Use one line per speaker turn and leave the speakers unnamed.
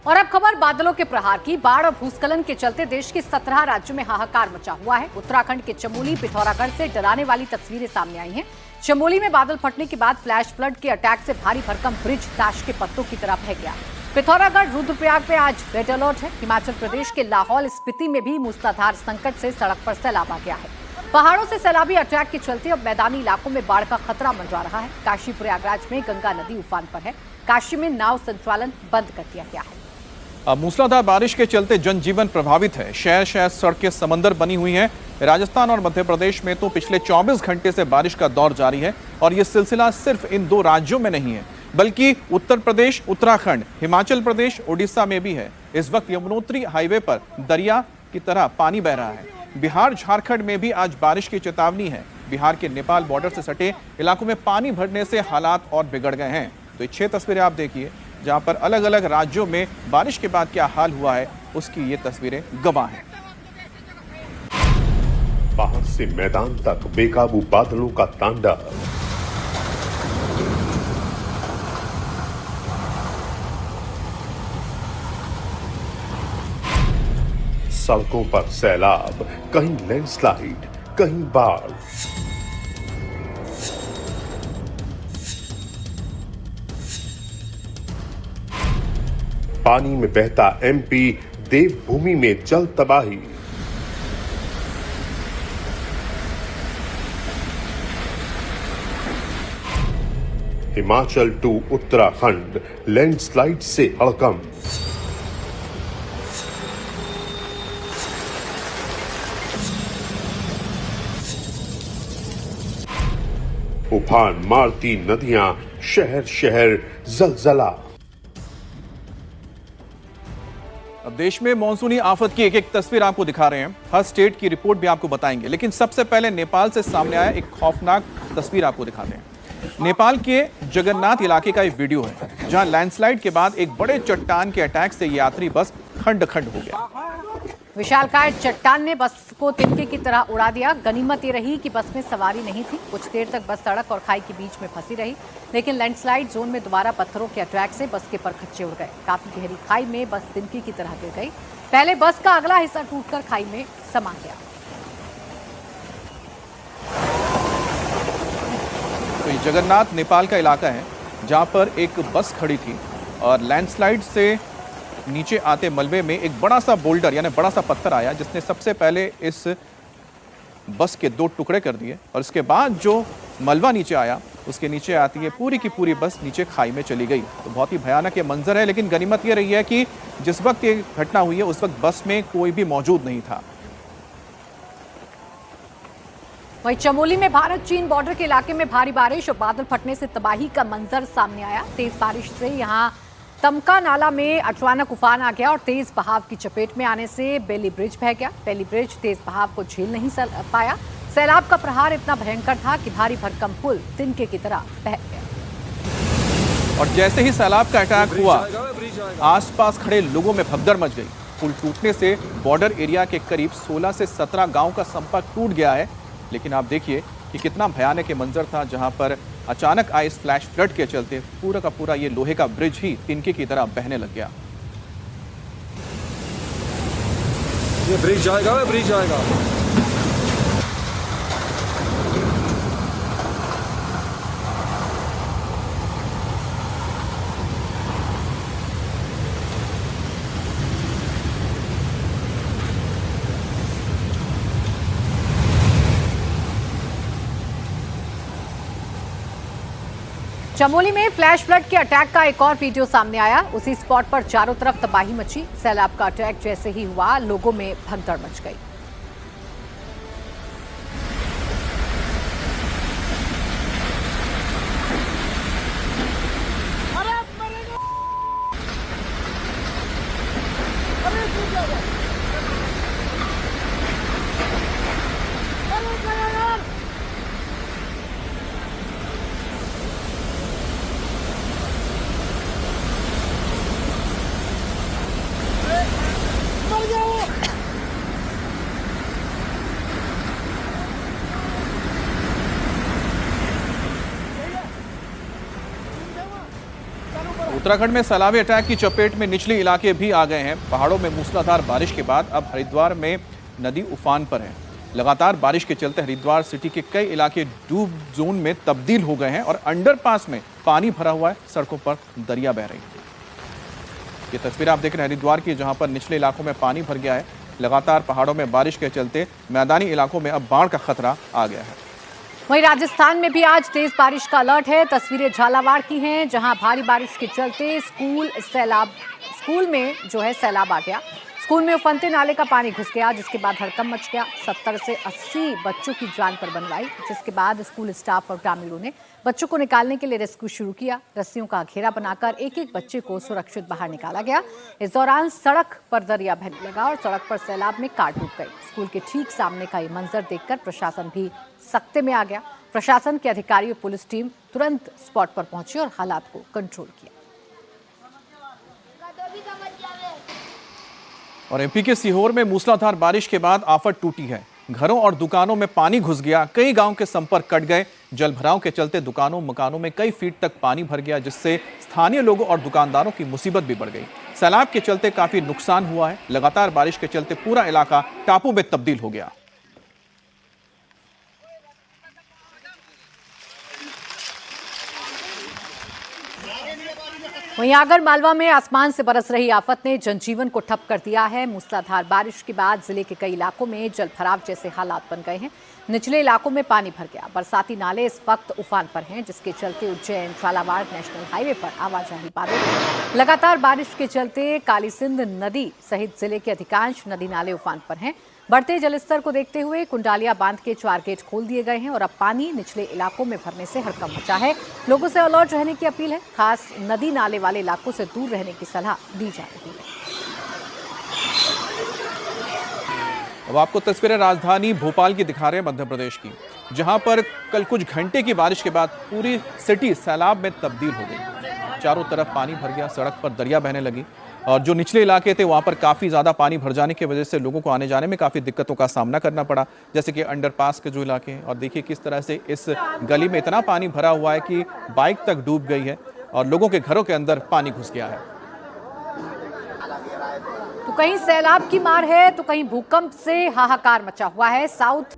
और अब खबर बादलों के प्रहार की। बाढ़ और भूस्खलन के चलते देश के 17 राज्यों में हाहाकार मचा हुआ है। उत्तराखंड के चमोली पिथौरागढ़ से डराने वाली तस्वीरें सामने आई हैं। चमोली में बादल फटने के बाद फ्लैश फ्लड के अटैक से भारी भरकम ब्रिज ताश के पत्तों की तरह बह गया। पिथौरागढ़ रुद्रप्रयाग में आज रेड अलर्ट है। हिमाचल प्रदेश के लाहौल स्पीति में भी मूसलाधार संकट से सड़क पर सैलाब आ गया है। पहाड़ों से सैलाबी अटैक के चलते अब मैदानी इलाकों में बाढ़ का खतरा मंडरा रहा है। काशी प्रयागराज में गंगा नदी उफान पर है। काशी में नाव संचालन बंद कर दिया गया है।
अब मूसलाधार बारिश के चलते जनजीवन प्रभावित है। शहर शहर सड़कें समंदर बनी हुई हैं। राजस्थान और मध्य प्रदेश में तो पिछले 24 घंटे से बारिश का दौर जारी है और ये सिलसिला सिर्फ इन दो राज्यों में नहीं है, बल्कि उत्तर प्रदेश, उत्तराखंड, हिमाचल प्रदेश, उड़ीसा में भी है। इस वक्त यमुनोत्री हाईवे पर दरिया की तरह पानी बह रहा है। बिहार, झारखंड में भी आज बारिश की चेतावनी है। बिहार के नेपाल बॉर्डर से सटे इलाकों में पानी भरने से हालात और बिगड़ गए हैं। तो ये 6 तस्वीरें आप देखिए, जहां पर अलग अलग राज्यों में बारिश के बाद क्या हाल हुआ है, उसकी ये तस्वीरें गवाह हैं।
बाहर से मैदान तक बेकाबू बादलों का तांडव। सड़कों पर सैलाब, कहीं लैंडस्लाइड, कहीं बाढ़। पानी में बहता एमपी, देवभूमि में जल तबाही। हिमाचल टू उत्तराखंड लैंडस्लाइड से हड़कंप। उफान मारती नदियां, शहर शहर जलजला।
अब देश में मॉनसूनी आफत की एक एक तस्वीर आपको दिखा रहे हैं। हर स्टेट की रिपोर्ट भी आपको बताएंगे, लेकिन सबसे पहले नेपाल से सामने आया एक खौफनाक तस्वीर आपको दिखाते हैं। नेपाल के जगन्नाथ इलाके का एक वीडियो है, जहां लैंडस्लाइड के बाद एक बड़े चट्टान के अटैक से यात्री बस खंड खंड हो गया।
विशालकाय चट्टान ने बस को तिनके की तरह उड़ा दिया। गनीमत ये रही कि बस में सवारी नहीं थी। कुछ देर तक बस सड़क और खाई के बीच में फंसी रही, लेकिन लैंडस्लाइड जोन में दोबारा पत्थरों के अटैक से बस के परखच्चे उड़ गए। काफी गहरी खाई में बस तिनके की तरह गिर गई। पहले बस का अगला हिस्सा टूटकर खाई में समा गया।
तो ये जगन्नाथ नेपाल का इलाका है, जहां पर एक बस खड़ी थी और लैंडस्लाइड से नीचे आते मलबे में एक बड़ा सा बोल्डर यानी बड़ा सा पत्थर आया, जिसने सबसे पहले इस बस के 2 टुकड़े कर दिए और इसके बाद जो मलबा नीचे आया, उसके नीचे आती है पूरी की पूरी बस नीचे खाई में चली गई। तो बहुत ही भयानक ये मंजर है, लेकिन गनीमत ये रही है कि जिस वक्त ये घटना हुई है उस वक्त बस में कोई भी मौजूद नहीं था।
वहीं चमोली में भारत चीन बॉर्डर के इलाके में भारी बारिश और बादल फटने से तबाही का मंजर सामने आया। तेज बारिश से यहां तमका नाला में अचानक उफान आ गया और तेज बहाव की चपेट में आने से बेली ब्रिज बह गया। बेली ब्रिज तेज बहाव को झेल नहीं पाया। सैलाब का प्रहार इतना भयंकर था कि भारी भरकम पुल तिनके की तरह बह गया।
और जैसे ही सैलाब का अटैक हुआ, आसपास खड़े लोगों में भगदड़ मच गई। पुल टूटने से बॉर्डर एरिया के करीब 16 से 17 गांव का संपर्क टूट गया है। लेकिन आप देखिए कि कितना भयानक ये मंजर था, जहां पर अचानक आए इस फ्लैश फ्लड के चलते पूरा का पूरा ये लोहे का ब्रिज ही तिनके की तरह बहने लग गया।
ये ब्रिज जाएगा, ब्रिज जाएगा।
चमोली में फ्लैश फ्लड के अटैक का एक और वीडियो सामने आया। उसी स्पॉट पर चारों तरफ तबाही मची। सैलाब का अटैक जैसे ही हुआ, लोगों में भगदड़ मच गई।
उत्तराखंड में सैलाबी अटैक की चपेट में निचले इलाके भी आ गए हैं। पहाड़ों में मूसलाधार बारिश के बाद अब हरिद्वार में नदी उफान पर है। लगातार बारिश के चलते हरिद्वार सिटी के कई इलाके डूब जोन में तब्दील हो गए हैं और अंडरपास में पानी भरा हुआ है। सड़कों पर दरिया बह रही है। ये तस्वीर आप देख रहे हैं हरिद्वार की, जहां पर निचले इलाकों में पानी भर गया है। लगातार पहाड़ों में बारिश के चलते मैदानी इलाकों में अब बाढ़ का खतरा आ गया है।
वहीं राजस्थान में भी आज तेज बारिश का अलर्ट है। तस्वीरें झालावाड़ की हैं, जहां भारी बारिश के चलते स्कूल में जो है सैलाब आ गया। स्कूल में उफनते नाले का पानी घुस गया, जिसके बाद हड़कंप मच गया। 70 से 80 बच्चों की जान पर बनवाई, जिसके बाद स्कूल स्टाफ और ग्रामीणों ने बच्चों को निकालने के लिए रेस्क्यू शुरू किया। रस्सियों का घेरा बनाकर एक एक बच्चे को सुरक्षित बाहर निकाला गया। इस दौरान सड़क पर दरिया बहने लगा और सड़क पर सैलाब में कार डूब गई। स्कूल के ठीक सामने का ये मंजर देखकर प्रशासन भी सख्ते में आ गया। प्रशासन के अधिकारी और पुलिस टीम तुरंत स्पॉट पर पहुंची और हालात को कंट्रोल किया।
और एमपी के सीहोर में मूसलाधार बारिश के बाद आफत टूटी है। घरों और दुकानों में पानी घुस गया। कई गांव के संपर्क कट गए। जलभराव के चलते दुकानों मकानों में कई फीट तक पानी भर गया, जिससे स्थानीय लोगों और दुकानदारों की मुसीबत भी बढ़ गई। सैलाब के चलते काफी नुकसान हुआ है। लगातार बारिश के चलते पूरा इलाका टापू में तब्दील हो गया।
वहीं आगर मालवा में आसमान से बरस रही आफत ने जनजीवन को ठप कर दिया है। मूसलाधार बारिश के बाद जिले के कई इलाकों में जलभराव जैसे हालात बन गए हैं। निचले इलाकों में पानी भर गया। बरसाती नाले इस वक्त उफान पर हैं, जिसके चलते उज्जैन झालावाड़ नेशनल हाईवे पर आवाजाही बाधित है। लगातार बारिश के चलते कालीसिंध नदी सहित जिले के अधिकांश नदी नाले उफान पर हैं। बढ़ते जलस्तर को देखते हुए कुंडालिया बांध के 4 गेट खोल दिए गए हैं और अब पानी निचले इलाकों में भरने से हड़कंप मचा है। लोगों से अलर्ट रहने की अपील है। खास नदी नाले वाले इलाकों से दूर रहने की सलाह दी जा रही है।
अब आपको तस्वीरें राजधानी भोपाल की दिखा रहे हैं, मध्य प्रदेश की, जहां पर कल कुछ घंटे की बारिश के बाद पूरी सिटी सैलाब में तब्दील हो गई। चारों तरफ पानी भर गया, सड़क पर दरिया बहने लगी और जो निचले इलाके थे वहां पर काफी ज्यादा पानी भर जाने की वजह से लोगों को आने जाने में काफी दिक्कतों का सामना करना पड़ा, जैसे कि अंडरपास के जो इलाके हैं। और देखिए किस तरह से इस गली में इतना पानी भरा हुआ है कि बाइक तक डूब गई है और लोगों के घरों के अंदर पानी घुस गया है।
तो कहीं सैलाब की मार है तो कहीं भूकंप से हाहाकार मचा हुआ है। साउथ